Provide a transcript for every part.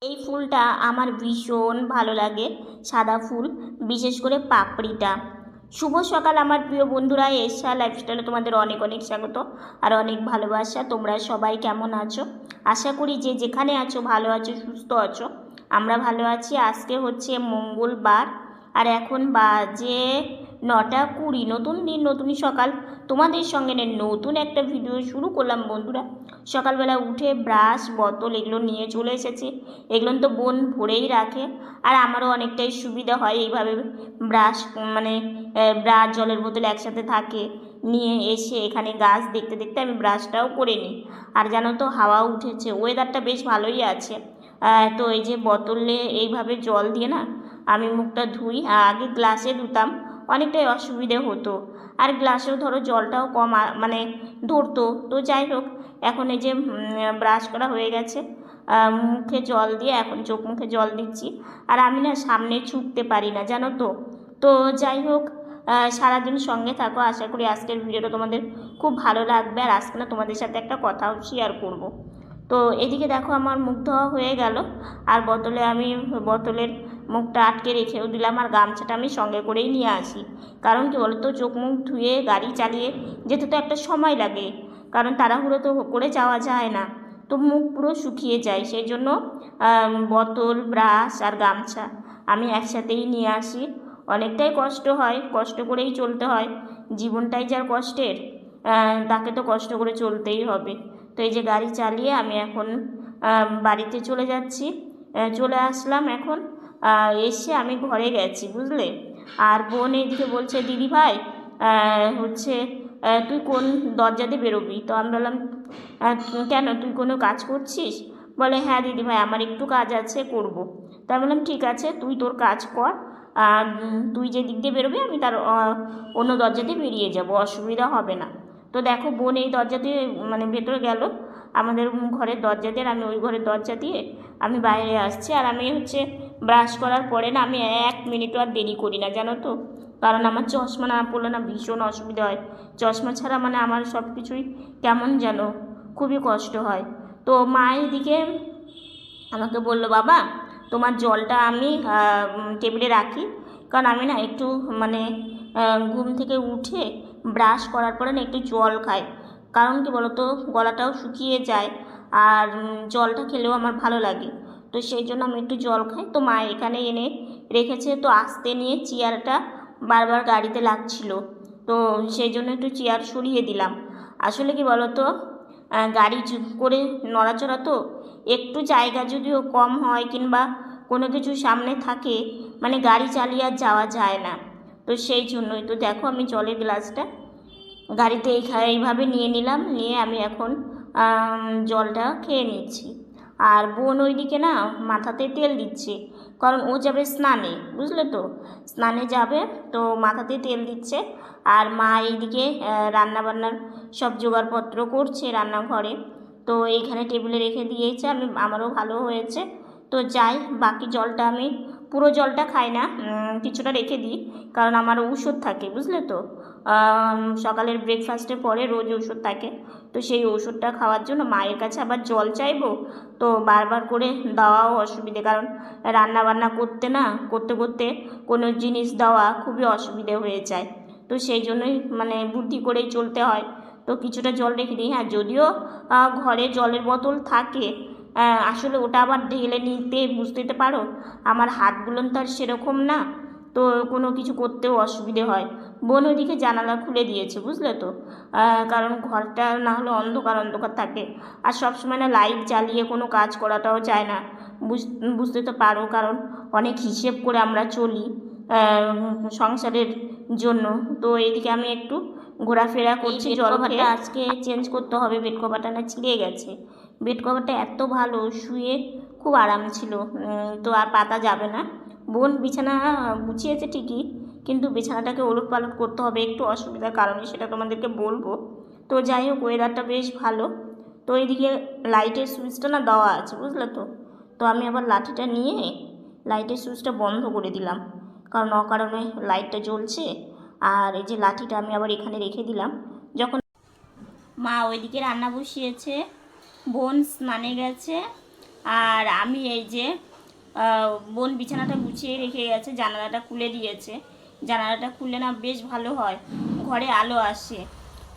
এই ফুলটা আমার ভীষণ ভালো লাগে, সাদা ফুল, বিশেষ করে পাপড়িটা। শুভ সকাল আমার প্রিয় বন্ধুরা, এশা লাইফস্টাইলে তোমাদের অনেক অনেক স্বাগত আর অনেক ভালোবাসা। তোমরা সবাই কেমন আছো? আশা করি যে যেখানে আছো ভালো আছো, সুস্থ আছো। আমরা ভালো আছি। আজকে হচ্ছে মঙ্গলবার আর এখন বাজে 9:20। নতুন দিন, নতুন সকাল, তোমাদের সঙ্গে নতুন একটা ভিডিও শুরু করলাম বন্ধুরা। সকালবেলা উঠে ব্রাশ, বোতল এগুলো নিয়ে চলে এসেছি। এগুলো তো বোন ভরেই রাখে আর আমারও অনেকটাই সুবিধা হয় এইভাবে। ব্রাশ ব্রাশ, জলের বোতল একসাথে থাকে, নিয়ে এসে এখানে গাছ দেখতে দেখতে আমি ব্রাশটাও করে নিই। আর জানো তো, হাওয়া উঠেছে, ওয়েদারটা বেশ ভালোই আছে। তো এই যে বোতলে এইভাবে জল দিয়ে না আমি মুখটা ধুই। আগে গ্লাসে ধুতাম, অনেকটাই অসুবিধে হতো, আর গ্লাসেও ধরো জলটাও কম ধরতো। তো যাই হোক, এখন এই যে ব্রাশ করা হয়ে গেছে, মুখে জল দিয়ে এখন চোখ মুখে জল দিচ্ছি। আর আমি না সামনে ছুটতে পারি না, জানো তো। তো যাই হোক, সারাদিন সঙ্গে থাকো, আশা করি আজকের ভিডিওটা তোমাদের খুব ভালো লাগবে। আর আজকে না তোমাদের সাথে একটা কথাও শেয়ার করব। তো এদিকে দেখো আমার মুখ ধোয়া হয়ে গেল, আর বোতলের মুখটা আটকে রেখেও দিলাম, আর গামছাটা আমি সঙ্গে করেই নিয়ে আসি। কারণ কি বলতো, চোখ মুখ ধুয়ে গাড়ি চালিয়ে যেতে তো একটা সময় লাগে, কারণ তাড়াহুড়ো তো করে যাওয়া যায় না, তো মুখ পুরো শুকিয়ে যায়। সেই জন্য বোতল, ব্রাশ আর গামছা আমি একসাথেই নিয়ে আসি। অনেকটাই কষ্ট হয়, কষ্ট করেই চলতে হয়, জীবনটাই যার কষ্টের, তাকে তো কষ্ট করে চলতেই হবে। তো এই যে গাড়ি চালিয়ে আমি এখন বাড়িতে চলে যাচ্ছি। চলে আসলাম এখন। এসে আমি ঘরে গেছি, বুঝলে। আর বোন এইদিকে বলছে, দিদি ভাই হচ্ছে তুই কোন দরজা দিয়ে বেরোবি? তো আমি বললাম, কেন, তুই কোনো কাজ করছিস? বলে, হ্যাঁ দিদি ভাই, আমার একটু কাজ আছে, করব। তা আমি বললাম, ঠিক আছে, তুই তোর কাজ কর, আর তুই যে দিক দিয়ে বেরোবি আমি তার অন্য দরজা দিয়ে বেরিয়ে যাব, অসুবিধা হবে না। তো দেখো, বোন এই দরজা দিয়ে ভেতরে গেল, আমাদের ঘরের দরজা দিয়ে, আমি ওই ঘরের দরজা দিয়ে আমি বাইরে আসছি। আর আমি হচ্ছে ব্রাশ করার পরে না আমি 1 মিনিটও আর দেরি করি না, জানো তো। কারণ আমার চশমা না পড়লে না ভীষণ অসুবিধা হয়। চশমা ছাড়া আমার সব কিছুই কেমন যেন, খুবই কষ্ট হয়। তো মা এদিকে আমাকে বলল, বাবা তোমার জলটা আমি টেবিলে রাখি, কারণ আমি না একটু মানে ঘুম থেকে উঠে ব্রাশ করার পরে না একটু জল খাই। কারণ কি বলতো, গলাটাও শুকিয়ে যায়, আর জলটা খেলেও আমার ভালো লাগে। তো সেই জন্য আমি একটু জল খাই। তো মা এখানে এনে রেখেছে, তো আসতে নিয়ে চেয়ারটা বারবার গাড়িতে লাগছিল, তো সেই জন্য একটু চেয়ার সরিয়ে দিলাম। আসলে কি বলতো, গাড়ি করে নড়াচড়া তো, একটু জায়গা যদিও কম হয় কিংবা কোনো কিছু সামনে থাকে, গাড়ি চালিয়ে আর যাওয়া যায় না। তো সেই জন্যই তো দেখো, আমি জলের গ্লাসটা গাড়িতে এইভাবে নিয়ে নিলাম, নিয়ে আমি এখন জলটা খেয়ে নিচ্ছি। আর বোন ওইদিকে না মাথাতে তেল দিচ্ছে, কারণ ও যাবে স্নানে, বুঝলে তো, স্নানে যাবে, তো মাথাতে তেল দিচ্ছে। আর মা এইদিকে রান্নাবান্নার সব জোগাড়পত্র করছে রান্নাঘরে। তো এইখানে টেবিলে রেখে দিয়েছে, আমারও ভালো হয়েছে। তো যাই, বাকি জলটা আমি পুরো জলটা খাই না, কিছুটা রেখে দিই, কারণ আমার ঔষধ থাকে, বুঝলে তো। সকালের ব্রেকফাস্টের পরে রোজ ওষুধ থাকে, তো সেই ওষুধটা খাওয়ার জন্য মায়ের কাছে আবার জল চাইবো, তো বারবার করে দেওয়াও অসুবিধে, কারণ রান্না বান্না করতে করতে কোনো জিনিস দেওয়া খুবই অসুবিধে হয়ে যায়। তো সেই জন্যই বুদ্ধি করেই চলতে হয়। তো কিছুটা জল রেখে দিই। হ্যাঁ, যদিও ঘরে জলের বোতল থাকে, আসলে ওটা আবার ঢেলে নিতে, বুঝতে তো পারো আমার হাতগুলো তো আর সেরকম না, তো কোনো কিছু করতেও অসুবিধে হয়। বোন ওইদিকে জানালা খুলে দিয়েছে, বুঝলে তো, কারণ ঘরটা না হলে অন্ধকার অন্ধকার থাকে, আর সবসময় না লাইট জ্বালিয়ে কোনো কাজ করাটাও যায় না, বুঝতে তো পারো, কারণ অনেক হিসেব করে আমরা চলি সংসারের জন্য। তো এদিকে আমি একটু ঘোরাফেরা করছি। জল কভারটা আজকে চেঞ্জ করতে হবে, বেড কভারটা না ছিঁড়ে গেছে। বেড কভারটা এত ভালো, শুয়ে খুব আরাম ছিল, তো আর পাতা যাবে না। বোন বিছানা গুছিয়েছে ঠিকই, কিন্তু বিছানাটাকে ওলট পালট করতে হবে, একটু অসুবিধার কারণে, সেটা তোমাদেরকে বলবো। তো যাই হোক, ওয়েদারটা বেশ ভালো। তো এইদিকে লাইটের সুইচটা না দেওয়া আছে, বুঝলে তো। তো আমি আবার লাঠিটা নিয়ে লাইটের সুইচটা বন্ধ করে দিলাম, কারণ অকারণে লাইটটা জ্বলছে। আর এই যে লাঠিটা আমি আবার এখানে রেখে দিলাম। যখন মা ওইদিকে রান্না বসিয়েছে, বোন স্নানে গেছে, আর আমি এই যে বোন বিছানাটা গুছিয়ে রেখে গেছে, জানালাটা খুলে দিয়েছে। জানালাটা খুললে না বেশ ভালো হয়, ঘরে আলো আসে।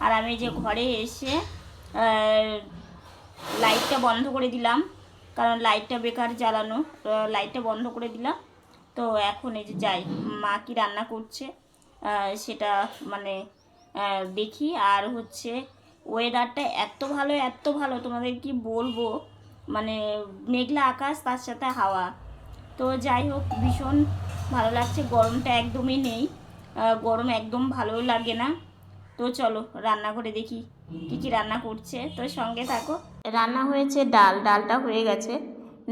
আর আমি যে ঘরে এসে লাইটটা বন্ধ করে দিলাম, কারণ লাইটটা বেকার জ্বালানো, লাইটটা বন্ধ করে দিলাম। তো এখন এই যে যাই, মা কি রান্না করছে সেটা মানে দেখি। আর হচ্ছে ওয়েদারটা এত ভালো এত ভালো, তোমাদের কি বলবো, মানে মেঘলা আকাশ তার সাথে হাওয়া। তো যাই হোক, ভীষণ ভালো লাগছে, গরমটা একদমই নেই, গরম একদম ভালো লাগে না। তো চলো রান্না করে দেখি কী কী রান্না করছে, তো সঙ্গে থাকো। রান্না হয়েছে ডালটা হয়ে গেছে,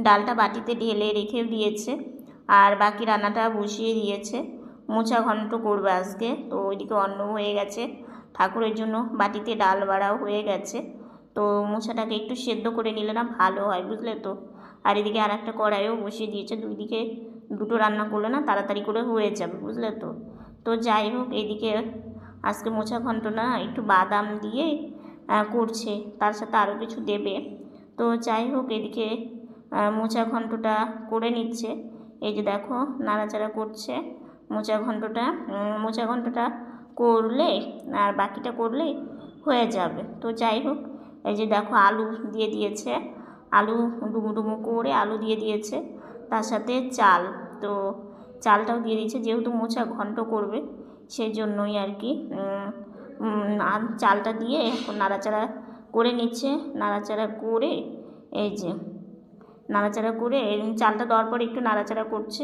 ডালটা বাটিতে ঢেলে রেখে দিয়েছে। আর বাকি রান্নাটা বসিয়ে দিয়েছে, মোচা ঘন্ট করবে আজকে। তো ওইদিকে অন্ন হয়ে গেছে, ঠাকুরের জন্য বাটিতে ডাল বাড়াও হয়ে গেছে। তো মোচাটাকে একটু সেদ্ধ করে নিলে না ভালো হয়, বুঝলে তো। আর এদিকে আর একটা কড়াইও বসিয়ে দিয়েছে, দুই দিকে দুটো রান্না করলে না তাড়াতাড়ি করে হয়ে যাবে, বুঝলে তো। তো যাই হোক, এইদিকে আজকে মোচা ঘন্ট না একটু বাদাম দিয়ে করছে, তার সাথে আরও কিছু দেবে। তো যাই হোক, এদিকে মোচা ঘন্টটা করে নিচ্ছে। এই যে দেখো নাড়াচাড়া করছে মোচা ঘন্টটা করলে আর বাকিটা করলে হয়ে যাবে। তো যাই হোক, এই যে দেখো আলু দিয়ে দিয়েছে, আলু ডুমো ডুমো করে আলু দিয়ে দিয়েছে, তার সাথে চাল। তো চালটাও দিয়ে দিয়েছে, যেহেতু মোচা ঘন্ট করবে সেই জন্যই আর কি। চালটা দিয়ে এখন নাড়াচাড়া করে নিচ্ছে, নাড়াচাড়া করে এই যে নাড়াচাড়া করে চালটা দেওয়ার পরে একটু নাড়াচাড়া করছে,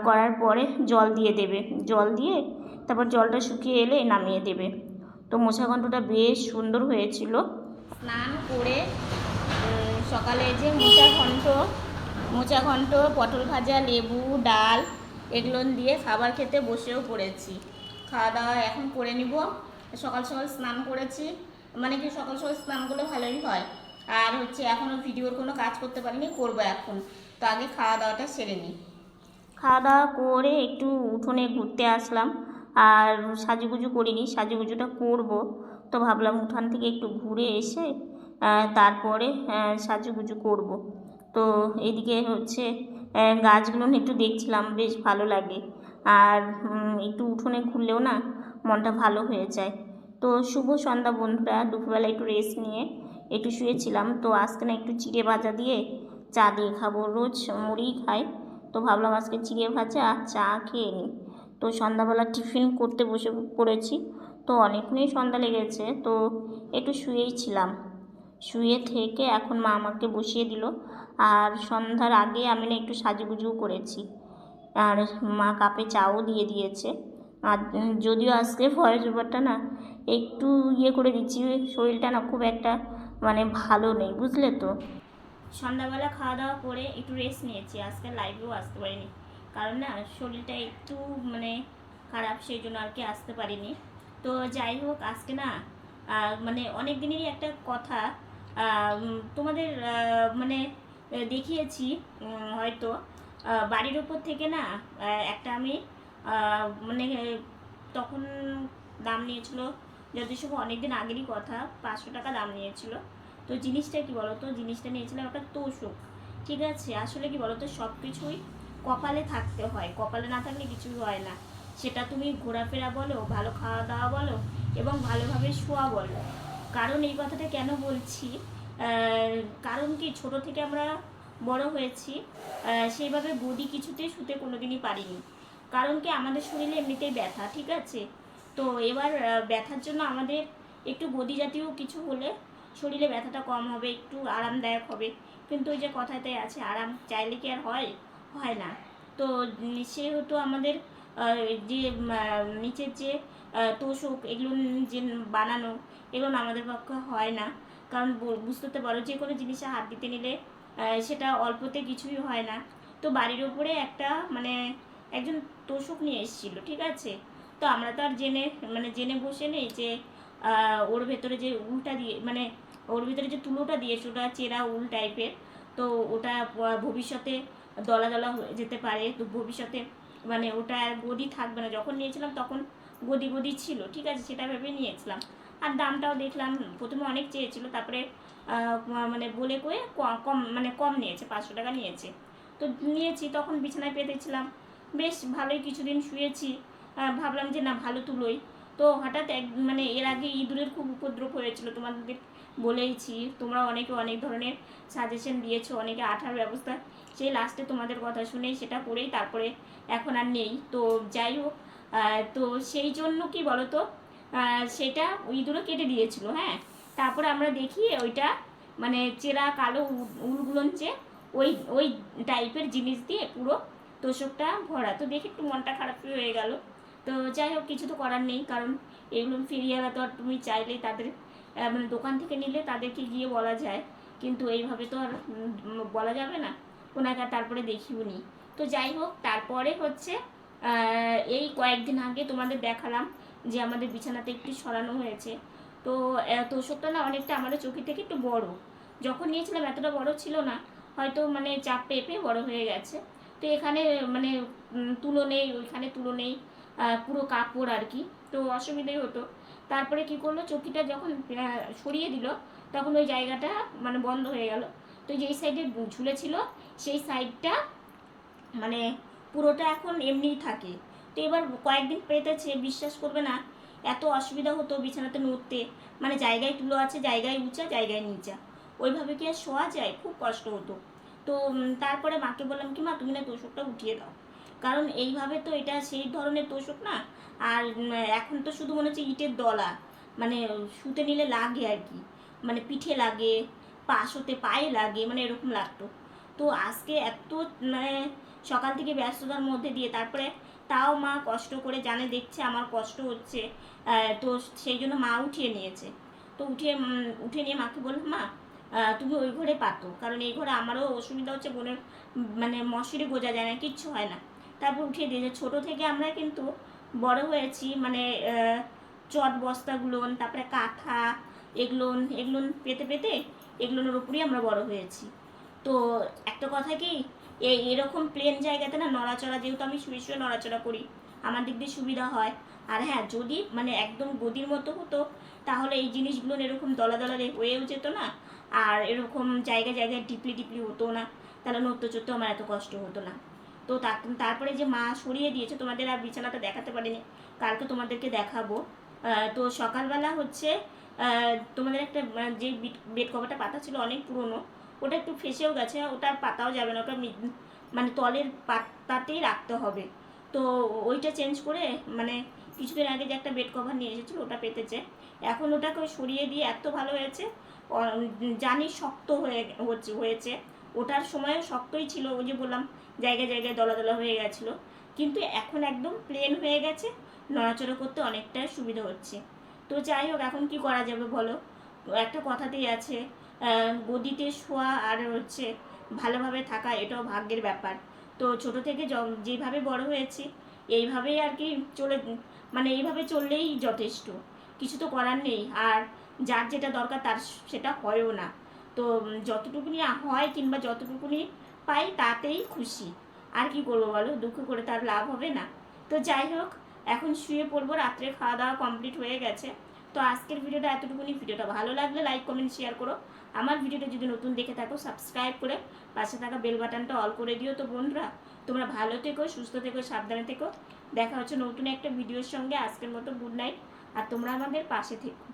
করার পরে জল দিয়ে দেবে, জল দিয়ে তারপর জলটা শুকিয়ে এলে নামিয়ে দেবে। তো মোচা ঘন্টটা বেশ সুন্দর হয়েছিল। স্নান করে সকালে যে মোচা ঘন্ট পটল ভাজা লেবু ডাল এগুলো দিয়ে খাবার খেতে বসেও পড়েছি। খাওয়া দাওয়া এখন করে নিব। সকাল সকাল স্নান করেছি, মানে কি সকাল সকাল স্নান করলে ভালোই হয়। আর হচ্ছে এখনও ভিডিওর কোনো কাজ করতে পারিনি, করবো এখন। তো আগে খাওয়া দাওয়াটা সেরে নিই। খাওয়া দাওয়া করে একটু উঠোনে ঘুরতে আসলাম, আর সাজুগুজু করিনি, সাজুগুজুটা করব। তো ভাবলাম উঠান থেকে একটু ঘুরে এসে তারপরে সাজুগুজু করব। তো এদিকে হচ্ছে গাছগুলো একটু দেখছিলাম, বেশ ভালো লাগে। আর একটু উঠোনে ঘুরলেও না মনটা ভালো হয়ে যায়। তো শুভ সন্ধ্যা বন্ধুরা, দুপুরবেলা একটু রেস্ট নিয়ে একটু শুয়েছিলাম। তো আজকে না একটু চিড়ে ভাজা দিয়ে চা দিয়ে খাবো, রোজ মুড়ি খাই। তো ভাবলাম আজকে চিড়ে ভাজা চা খেয়ে নিই। তো সন্ধ্যাবেলা টিফিন করতে বসে পড়েছি। তো অনেকক্ষণই সন্ধ্যা লেগেছে, তো একটু শুয়েই ছিলাম। শুয়ে থেকে এখন মা আমাকে বসিয়ে দিল। আর সন্ধ্যার আগে আমি না একটু সাজুগুজুও করেছি, আর মা কাপে চাও দিয়ে দিয়েছে। আর যদিও আজকে ভয়েস ওভারটা না একটু করে দিচ্ছি, শরীরটা না খুব একটা মানে ভালো নেই, বুঝলে তো। সন্ধ্যাবেলা খাওয়া দাওয়া করে একটু রেস্ট নিয়েছি, আজকে লাইভেও আসতে পারিনি, কারণ না শরীরটা একটু মানে খারাপ, সেই জন্য আর কি আসতে পারিনি। তো যাই হোক, আজকে না মানে অনেক দিনেরই একটা কথা তোমাদের মানে দেখিয়েছি হয়তো। বাড়ির ওপর থেকে না একটা আমি মানে তখন দাম নিয়েছিল, যদিও সব অনেকদিন আগেরই কথা, 500 টাকা দাম নিয়েছিল। তো জিনিসটা কি বলো তো, জিনিসটা নিয়েছিলাম একটা তোষক। ঠিক আছে, আসলে কি বলো তো, সব কিছুই কপালে থাকতে হয়, কপালে না থাকলে কিছুই হয় না। সেটা তুমি ঘোরাফেরা বলো, ভালো খাওয়া দাওয়া বলো, এবং ভালোভাবে শোয়া বলো। কারণ এই কথাটা কেন বলছি, কারণ কি ছোট থেকে আমরা বড় হয়েছি, সেইভাবে গদি কিছুতে শুতে কোনোদিনই পারিনি। কারণ কি আমাদের শরীরে এমনিতেই ব্যথা, ঠিক আছে। তো এবার ব্যথার জন্য আমাদের একটু গদি জাতীয় কিছু হলে শরীরে ব্যথাটা কম হবে, একটু আরামদায়ক হবে। কিন্তু ওই যে কথাতে আছে, আরাম চাইলে কি আর হয়, হয় না। তো সেহেতু আমাদের যে নিচের যে তোষক এগুলো যে বানানো, এগুলো আমাদের পক্ষে হয় না। কারণ বুঝতে তো পারো, যে কোনো জিনিসে হাত দিতে নিলে সেটা অল্পতে কিছুই হয় না। তো বাড়ির ওপরে একটা মানে একজন তোষক নিয়ে এসেছিলো, ঠিক আছে। তো আমরা তো আর জেনে বসে নেই যে ওর ভেতরে যে উলটা দিয়ে মানে ওর ভিতরে যে তুলোটা দিয়েছে ওটা চেরা উল টাইপের। তো ওটা ভবিষ্যতে দলা দলা হয়ে যেতে পারে, তো ভবিষ্যতে মানে ওটা আর গদি থাকবে না। যখন নিয়েছিলাম তখন গদি গদি ছিল, ঠিক আছে, সেটা ভেবে নিয়েছিলাম। আর দামটাও দেখলাম, প্রথমে অনেক চেয়েছিল, তারপরে মানে বলে কয়ে কম মানে কম নিয়েছে, 500 টাকা নিয়েছে। তো নিয়েছি, তখন বিছানায় পেতেছিলাম, বেশ ভালোই কিছুদিন শুয়েছি। ভাবলাম যে না ভালো তুলোই। তো হঠাৎ মানে এর আগে ইঁদুরের খুব উপদ্রব হয়েছিল, তোমাদের বলেইছি। তোমরা অনেকে অনেক ধরনের সাজেশন দিয়েছো, অনেকে আঠার ব্যবস্থা, সেই লাস্টে তোমাদের কথা শুনেই সেটা করেই তারপরে এখন আর নেই। তো যাই হোক, তো সেই জন্য কি বলো তো, সেটা ইঁদুরে কেটে দিয়েছিল। হ্যাঁ, তারপরে আমরা দেখি ওইটা মানে চেরা কালো উলগুলোঞ্চে ওই ওই টাইপের জিনিস দিয়ে পুরো তোষকটা ভরা। তো দেখে একটু মনটা খারাপ হয়ে গেল। তো যাই হোক, কিছু তো করার নেই, কারণ এগুলো ফিরিয়ে তো আর তুমি চাইলেই তাদের মানে দোকান থেকে নিলে তাদেরকে গিয়ে বলা যায়, কিন্তু এইভাবে তো আর বলা যাবে না ওনাকে। তারপরে দেখিও নি। তো যাই হোক, তারপরে হচ্ছে এই কয়েকদিন আগে তোমাদের দেখালাম যে আমাদের বিছানাতে একটু সরানো হয়েছে। তো তোষকটা না অনেকটা আমাদের চোখের থেকে একটু বড়, যখন নিয়েছিলাম এতটা বড় ছিল না, হয়তো মানে চাপ পেয়ে বড় হয়ে গেছে। তো এখানে মানে তুলো নেই, ওইখানে তুলো নেই, পুরো কাপড় আর কি, তো অসুবিধাই হতো। তারপরে কি করলো, চৌকিটা যখন সরিয়ে দিল, তখন ওই জায়গাটা মানে বন্ধ হয়ে গেল। তো যেই সাইডে ঝুলেছিল সেই সাইডটা মানে পুরোটা এখন এমনিই থাকে। তো এবার কয়েকদিন পেতেছে, বিশ্বাস করবে না, এত অসুবিধা হতো বিছানাতে নড়তে, মানে জায়গায় তুলো আছে, জায়গায় উঁচা, জায়গায় নিচা, ওইভাবে কি আর শোয়া যায়, খুব কষ্ট হতো। তো তারপরে মাকে বললাম কি মা তুমি না তোষকটা উঠিয়ে দাও, কারণ এইভাবে তো এটা সেই ধরনের তোষক না। আর এখন তো শুধু মনে হচ্ছে ইটের দলা, মানে শুতে নিলে লাগে আর কি, মানে পিঠে লাগে, পাশোতে পায়ে লাগে, মানে এরকম লাগতো। তো আজকে এত মানে সকাল থেকে ব্যস্ততার মধ্যে দিয়ে তারপরে তাও মা কষ্ট করে জানে, দেখছে আমার কষ্ট হচ্ছে, তো সেই জন্য মা উঠিয়ে নিয়েছে। তো উঠিয়ে নিয়ে মাকে বললাম মা তুমি ওই ঘরে পাতো, কারণ এই ঘরে আমারও অসুবিধা হচ্ছে, বোনের মানে মশারি গোজা যায় না, কিচ্ছু হয় না। তারপর উঠিয়ে দিয়েছে। ছোটো থেকে আমরা কিন্তু বড় হয়েছি মানে চট বস্তাগুলো, তারপরে কাঁথা, এগুলো এগুলো পেতে পেতে এগুলোর উপরেই আমরা বড় হয়েছি। তো একটা কথা কি, এরকম প্লেন জায়গাতে না নড়াচড়া, যেহেতু আমি শুয়ে শুয়ে নড়াচড়া করি, আমার দিক দিয়ে সুবিধা হয়। আর হ্যাঁ, যদি মানে একদম গদির মতো হতো, তাহলে এই জিনিসগুলো এরকম দলা দলা হয়েও যেত না, আর এরকম জায়গায় জায়গায় টিপলি টিপলি হতো না, তাহলে নড়তে চড়তেও আমার এত কষ্ট হতো না। তো তারপরে যে মা সরিয়ে দিয়েছে, তোমাদের আর বিছানাটা দেখাতে পারিনি, কালকে তোমাদেরকে দেখাবো। তো সকালবেলা হচ্ছে তোমাদের একটা যে বেড কভারটা পাতা ছিল অনেক পুরনো, ওটা একটু ফেসেও গেছে, ওটা পাতাও যাবে না, ওটা মানে তলের পাতাতেই রাখতে হবে। তো ওইটা চেঞ্জ করে মানে কিছুদিন আগে যে একটা বেড কভার নিয়ে এসেছিলো ওটা পেতেছে, এখন ওটাকে সরিয়ে দিয়ে এত ভালো হয়েছে। জানি শক্ত হয়েছে, ওটার সময়ও শক্তই ছিল, ওই যে বললাম জায়গায় জায়গায় দলা দলা হয়ে গেছিলো, কিন্তু এখন একদম প্লেন হয়ে গেছে, নড়াচড়া করতে অনেকটাই সুবিধা হচ্ছে। তো যাই হোক, এখন কি করা যাবে বলো, একটা কথাতেই আছে, গদিতে শোয়া আর হচ্ছে ভালোভাবে থাকা এটাও ভাগ্যের ব্যাপার। তো ছোট থেকে যেভাবে বড় হয়েছি এইভাবেই আর কি মানে এইভাবে চললেই যথেষ্ট, কিছু তো করার নেই। আর যার যেটা দরকার তার সেটা হয়ও না। তো যতটুকুনি হয় কিংবা যতটুকুনি পাই তাতেই খুশি, আর কি করবো বলো, দুঃখ করে তার লাভ হবে না। তো যাই হোক, এখন শুয়ে পড়বো, রাত্রে খাওয়া দাওয়া কমপ্লিট হয়ে গেছে। তো আজকের ভিডিওটা এতটুকুনি। ভিডিওটা ভালো লাগলে লাইক কমেন্ট শেয়ার করো, আমার ভিডিওটা যদি নতুন দেখে থাকো সাবস্ক্রাইব করে পাশে থাকা বেল বাটনটা অল করে দিও। তো বন্ধুরা, তোমরা ভালো থেকো, সুস্থ থেকো, সাবধানে থেকো। দেখা হচ্ছে নতুন একটা ভিডিওর সঙ্গে। আজকের মতো গুড নাইট, আর তোমরা আমাদের পাশে থেকো।